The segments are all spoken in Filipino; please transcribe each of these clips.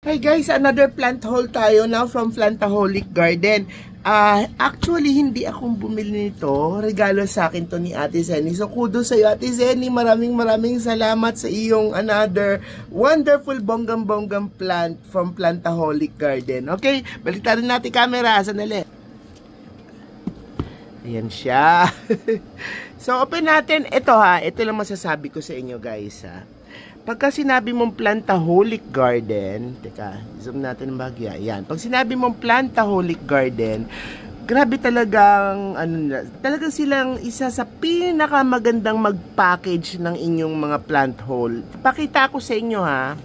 Hi guys, another plant haul tayo now from Plantaholic Garden. Actually, hindi akong bumili nito. Regalo sa akin to ni Ate Zenny. So, kudos sa iyo, Ate Zenny. Maraming salamat sa iyong another wonderful bonggang-bonggang plant from Plantaholic Garden. Okay, baliktad rin natin camera. Sandali. Ayan siya. So, open natin. Ito ha, ito lang masasabi ko sa inyo guys ha. Pagka sinabi mong Plantaholic Garden, teka, zoom natin ng bahagya. Yan. Pag sinabi mong Plantaholic Garden, grabe talagang, talagang silang isa sa pinakamagandang mag-package ng inyong mga plant haul. Pakita ko sa inyo ha.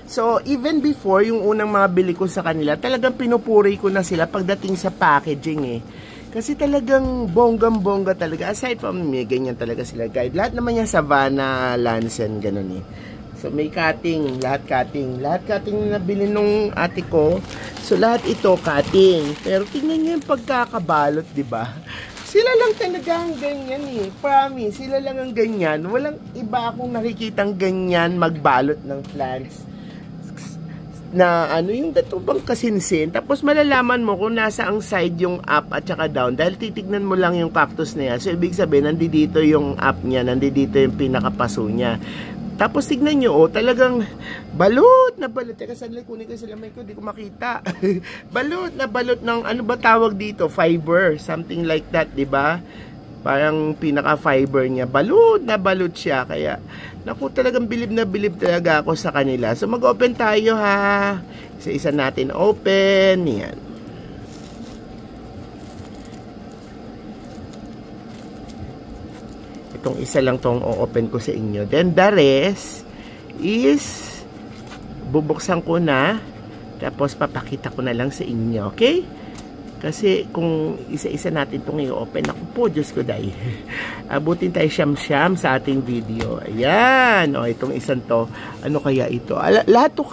So, even before, yung unang mga bili ko sa kanila, talagang pinupuri ko na sila pagdating sa packaging eh. Kasi talagang bonggang-bongga talaga. Aside from may ganyan talaga sila guide. Lahat naman yung Savannah, Lansen, ganun eh. So may cutting, lahat cutting. Lahat cutting na nabili nung ate ko. So lahat ito cutting. Pero tingnan nyo yung pagkakabalot, di ba? Sila lang talaga ang ganyan eh. Promise, sila lang ang ganyan. Walang iba akong nakikitang ganyan magbalot ng plants. Na yung datubang kasinsin, tapos malalaman mo kung nasa ang side yung up at saka down dahil titignan mo lang yung cactus na yan. So ibig sabihin nandito yung up niya, nandito yung pinakapaso niya. Tapos tignan nyo, talagang balot na balot. Teka, sandali, kunin ko sa lamay ko, di ko makita. Balot na balot ng, ano ba tawag dito? Fiber, something like that, di ba? Parang pinaka-fiber niya. Balot na balot siya. Kaya, naku, talagang bilib na bilib talaga ako sa kanila. So, mag-open tayo ha. Isa-isa natin open. Yan. Itong isa lang tong o-open ko sa inyo. Then, the rest is bubuksan ko na. Tapos, papakita ko na lang sa inyo. Okay? Kasi kung isa-isa natin itong i-open, ako po, Diyos ko dahil. Abutin tayo siyam-siyam sa ating video. Ayan. O, itong isang to. Ano kaya ito? Lahat to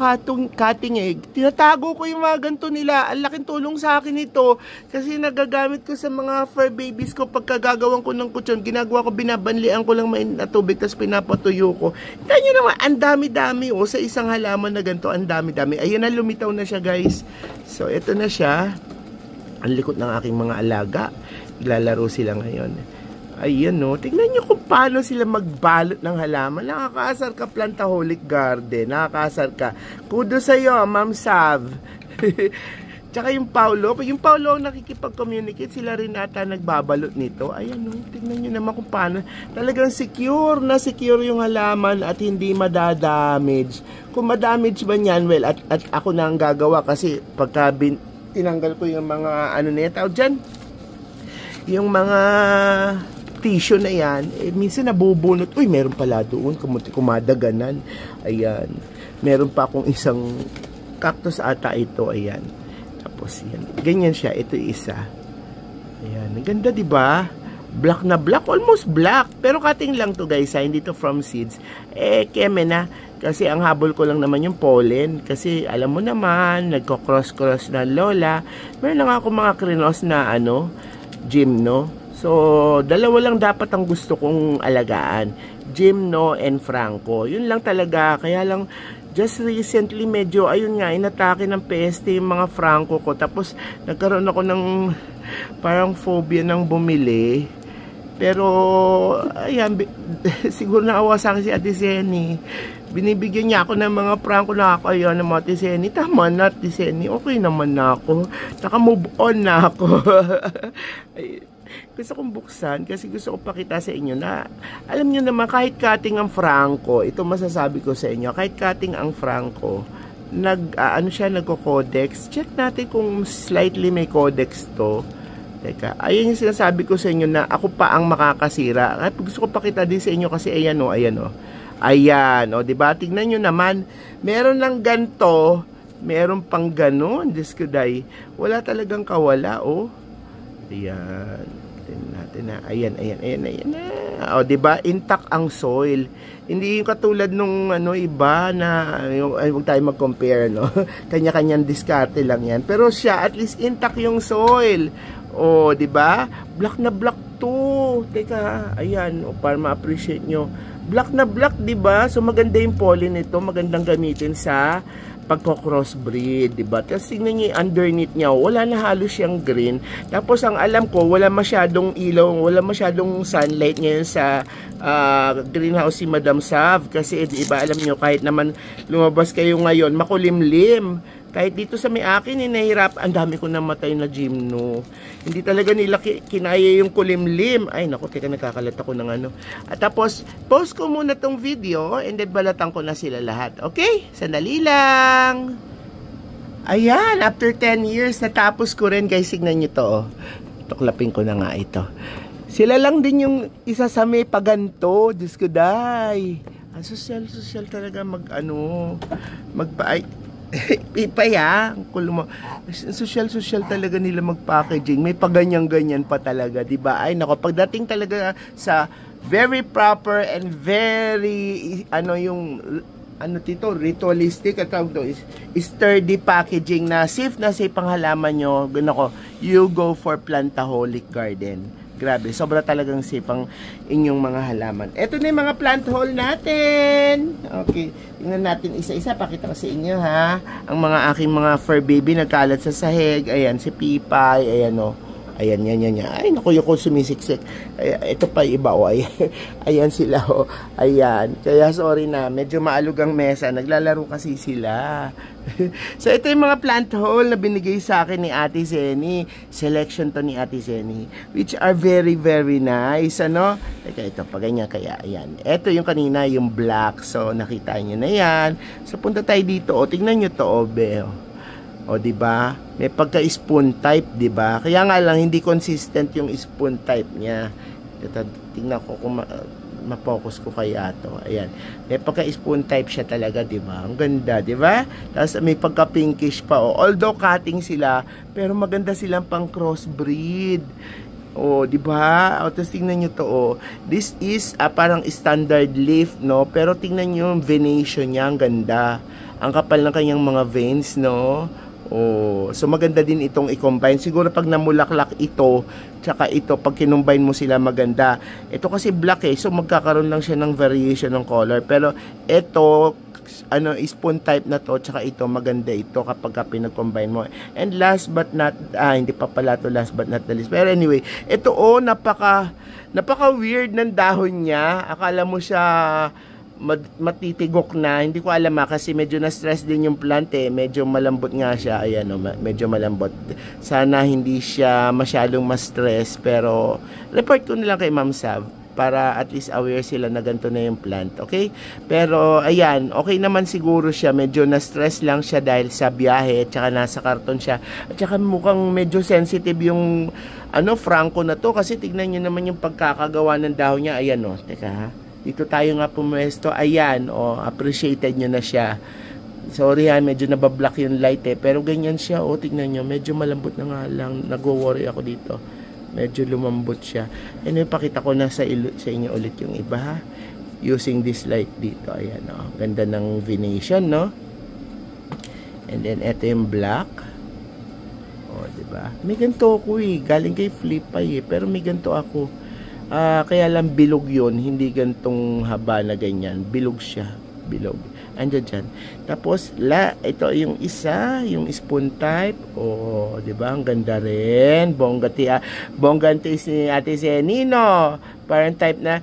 cutting eh. Tinatago ko yung mga ganito nila. Ang laking tulong sa akin ito. Kasi nagagamit ko sa mga fur babies ko pagka gagawin ko ng kutsyon. Ginagawa ko, binabanlian ko lang mainit na tubig, tapos pinapatuyo ko. Tignan nyo naman, ang dami-dami. O, sa isang halaman na ganito, ang dami-dami. Ayun na, lumitaw na siya guys. So, ito na siya. Ang likot ng aking mga alaga. Lalaro sila ngayon. Ayan no. Tignan nyo kung paano sila magbalot ng halaman. Nakakaasar ka, Plantaholic Garden. Nakakaasar ka. Kudos sa iyo, Ma'am Sav. Tsaka yung Paulo. Pag yung Paulo ang nakikipag-communicate, sila rin ata nagbabalot nito. Ayan no. Tignan nyo naman kung paano. Talagang secure na secure yung halaman at hindi madadamage. Kung madamage ba yan, well, at ako na ang gagawa kasi pagka tinanggal ko yung mga ano na yan, tawag dyan, yung mga tissue na yan, eh, minsan nabubunot. Uy, meron pala doon, kumadaganan. Ayan, meron pa akong isang cactus ata ito. Ayan, tapos yan, ganyan siya. Ito isa. Ayan, ang ganda diba? Black na black, almost black, pero cutting lang to guys ha, hindi to from seeds. Keme na. Kasi ang habol ko lang naman yung pollen. Kasi alam mo naman, nagko-cross-cross na lola. Meron lang ako mga krinos na gymno. So, dalawa lang dapat ang gusto kong alagaan. Gymno and Franco. Yun lang talaga. Kaya lang, just recently medyo, ayun nga, inatake ng peste yung mga Franco ko. Tapos, nagkaroon ako ng parang phobia ng bumili. Pero, ayan, siguro naawa sa akin si Ate Zenny. Binibigyan niya ako ng mga prank ko na ako. Ayun, ng mga Ate Zenny. Tama na, Ate Zenny. Okay naman na ako. Naka-move on na ako. Gusto kong buksan kasi gusto ko pakita sa inyo na alam nyo naman, kahit cutting ang Franco, ito masasabi ko sa inyo, kahit cutting ang Franco, nagko-codex. Check natin kung slightly may codex to. Teka, ayun yung sinasabi ko sa inyo na ako pa ang makakasira. At gusto ko pakita din sa inyo kasi ayan o, ayan o. Ayan o, diba? Tignan nyo naman, meron lang ganto, meron pang ganon. Diyos ko day, wala talagang kawala o. Ayan, tignan natin na. Ayan na. O, diba? Intact ang soil. Hindi yung katulad nung iba na, ay, huwag tayo mag-compare, no? Kanya-kanyang diskarte lang yan. Pero siya, at least intact yung soil. O, di ba? Black na black to. Teka, ayan, para ma-appreciate nyo. Black na black, di ba? So maganda yung pollen nito, magandang gamitin sa pagko-crossbreed, di ba? Tapos tingnan niyo yung underneath niya, wala na halos siyang green. Tapos ang alam ko, wala masyadong ilaw, wala masyadong sunlight ngayon sa greenhouse si Madam Sav. Kasi di ba, alam niyo, kahit naman lumabas kayo ngayon, makulimlim. Kahit dito sa may akin, nahihirap, ang dami ko namatay na gymno. Hindi talaga nila kinaya yung kulimlim. Ay, naku, teka, nakakalat ako ng ano. At tapos, post ko muna tong video, and then balatan ko na sila lahat. Okay? Sandali lang. Ayan, after 10 years, natapos ko rin. Guys, signan nyo to. Oh. Tuklapin ko na nga ito. Sila lang din yung isa sa may paganto. Diyos ko, day. Ang social talaga Ipaya, social talaga nila mag-packaging. May paganyan-ganyan pa talaga, 'di ba? Ay nako, pagdating talaga sa very proper and very ritualistic at sturdy packaging na safe ang halaman nyo. Nako, you go for Plantaholic Garden. Grabe, sobra talagang safe ang inyong mga halaman. Ito na yung mga plant hole natin. Okay, tingnan natin isa-isa. Pakita ko sa inyo, ha. Ang mga aking mga fur baby nagkalat sa sahig. Ayan, si Pipay. Ayan, o. Ayan, yan. Ay, naku, yung sumisiksik. Ito pa iba, o. Ayan sila, o. Ayan. Kaya sorry na, medyo maalog ang mesa. Naglalaro kasi sila. So, ito yung mga plant hole na binigay sa akin ni Ate Zenny. Selection to ni Ate Zenny. Which are very, very nice, ano? Teka, ito, paganyan kaya, ayan. Ito yung kanina, yung black. So, nakita nyo na yan. So, punta tayo dito, o. Tingnan nyo to, o, be, o. O, diba? May pagka-spoon type, diba? Kaya nga lang, hindi consistent yung spoon type niya. Tingnan ko kung ma-focus ko kaya to. Ayan. May pagka-spoon type siya talaga, diba? Ang ganda, diba? Tapos may pagka-pinkish pa, o. Although cutting sila, pero maganda silang pang crossbreed. O, diba? O, tapos tingnan nyo to, o. This is parang standard leaf, no? Pero tingnan nyo yung venation niya, ang ganda. Ang kapal ng kanyang mga veins, no? Oh, so maganda din itong i-combine. Siguro pag namulaklak ito, tsaka ito, pag kinumbine mo sila maganda. Ito kasi black so magkakaroon lang siya ng variation ng color. Pero ito, spoon type na to, tsaka ito, maganda ito kapag pinag-combine mo. And last but not, hindi pa pala to last but not the least. Pero anyway, ito napaka weird ng dahon niya. Akala mo siya matitigok na, hindi ko alam kasi medyo na-stress din yung plant medyo malambot nga siya, ayan medyo malambot. Sana hindi siya masyadong ma-stress, pero report ko na lang kay Ma'am Sav para at least aware sila na ganito na yung plant, okay? Pero ayan, okay naman siguro siya, medyo na-stress lang siya dahil sa biyahe, at saka nasa karton siya, at saka mukhang medyo sensitive yung Franco na to, kasi tignan nyo naman yung pagkakagawa ng dahon niya, ayan teka ha. Dito tayo nga pumuesto. Ayan, appreciated nyo na siya. Sorry medyo nabablock yung light pero ganyan siya, tignan nyo, medyo malambot na nga lang. Nagwo-worry ako dito. Medyo lumambot siya. And pakita ko na sa inyo ulit yung iba, ha. Using this light dito. Ayan, ganda ng venation, no? And then, ito yung black. Diba? May ganito ako galing kay Flipay pero may ganito ako. Kaya lang bilog yun, hindi gantong haba na ganyan. Bilog siya, bilog. Andyan dyan. Tapos, ito yung isa, yung spoon type. Diba? Ang ganda rin. Bongga taste ni Ate Zenny, no? Parang type na,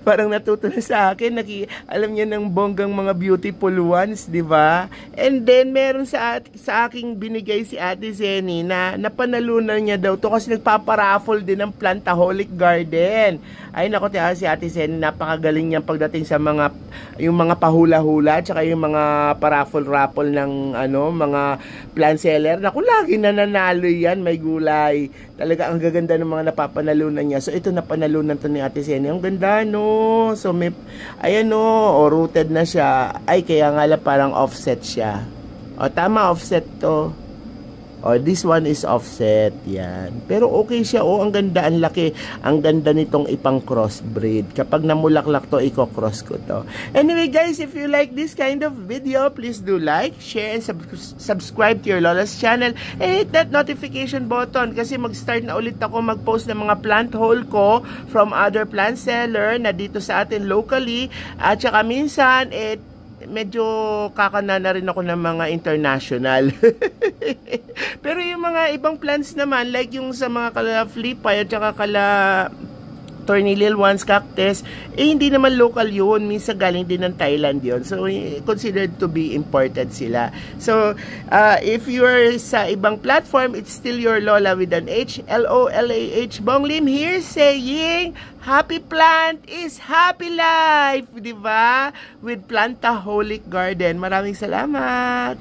parang natuto na sa akin. Alam niya ng bonggang mga beautiful ones, di ba? And then, meron sa aking binigay si Ate Zenny na napanalunan niya daw to kasi nagpaparaffle din ng Plantaholic Garden. Ay, naku, si Ate Zenny, napakagaling niya pagdating sa yung mga pahula-hula, tsaka yung mga paraffle-raffle ng, mga plant seller. Naku, lagi nananalo yan, may gulay. Talaga, ang gaganda ng mga napapanalunan niya. So, ito napanalunan to ni Ate Zenny. Ang ganda, no? So, ayan, rooted na siya. Ay, kaya nga lang parang offset siya. Tama, offset to. Oh, this one is offset. Yan. Pero okay siya. Oh, ang ganda, ang laki. Ang ganda nitong ipang crossbreed. Kapag namulaklak to, i-cross ko to. Anyway, guys, if you like this kind of video, please do like, share, and subscribe to your Lola's channel. And hit that notification button kasi mag-start na ulit ako mag-post ng mga plant haul ko from other plant seller na dito sa atin locally. At saka minsan, medyo kakana na rin ako ng mga international. Pero yung mga ibang plants naman, like yung sa mga kala flipay at saka kala Thorny Ones, cactus, hindi naman local yun. Minsan galing din ng Thailand yun. So, considered to be imported sila. So, if you're sa ibang platform, it's still your Lola with an H, L-O-L-A-H, Bong Lim here saying, happy plant is happy life! Diba? With Plantaholic Garden. Maraming salamat!